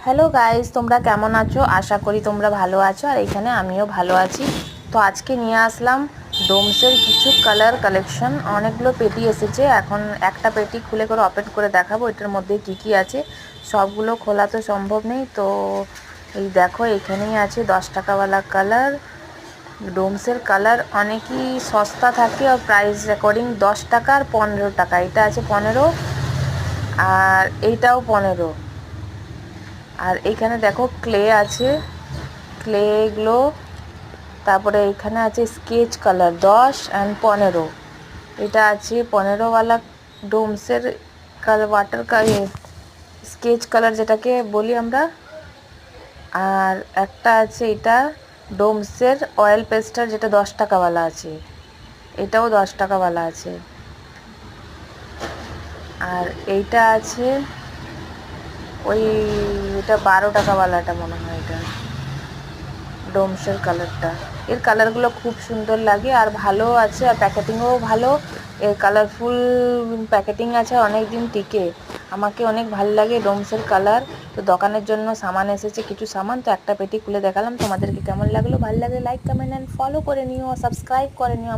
Hello guys, তোমরা কেমন আছো? আশা করি তোমরা ভালো আছো, আর এখানে আমিও ভালো আছি। তো আজকে নিয়ে আসলাম ডোমসের কিছু কালার কালেকশন। অনেকগুলো পেটি এসেছে, এখন একটা পেটি খুলে করে ওপেন করে দেখাবো এটার মধ্যে কি কি আছে। সবগুলো খোলা তো সম্ভব নেই, তো এই দেখো এখানেই আছে 10 টাকাওয়ালা কালার। ডোমসের কালার অনেকই সস্তা থাকে, আর প্রাইস রেকর্ডিং 10 টাকা আর 15 টাকা। এটা আছে 15, আর এইটাও 15। আর এইখানে দেখো ক্লে আছে, ক্লেগুলো। তারপরে এখানে আছে স্কেচ কালার 10 অ্যান্ড 15। এটা আছে 15ওয়ালা ডোমসের colour, water colour sketch colour যেটাকে বলি আমরা। আর একটা আছে এটা ডোমসের অয়েল পেস্টার, যেটা 10 টাকাওয়ালা আছে, এটাও 10 টাকাওয়ালা আছে। আর এইটা আছে ওই, এটা 12 টাকাওয়ালাটা মনে হয়, এটা ডোমসের কালারটা। এর কালারগুলো খুব সুন্দর লাগে আর ভালো আছে, আর প্যাকেটিংও ভালো। এর কালারফুল প্যাকেটিং আছে, অনেক দিন টিকে। আমাকে অনেক ভালো লাগে ডোমসের কালার। তো দোকানের জন্য সামান এসেছে, কিছু সামান। তো একটা পেটি খুলে দেখালাম। তোমাদেরকে কেমন লাগলো? ভালো লাগলে লাইক, কমেন্ট অ্যান্ড ফলো করে নিও, সাবস্ক্রাইব করে নিও।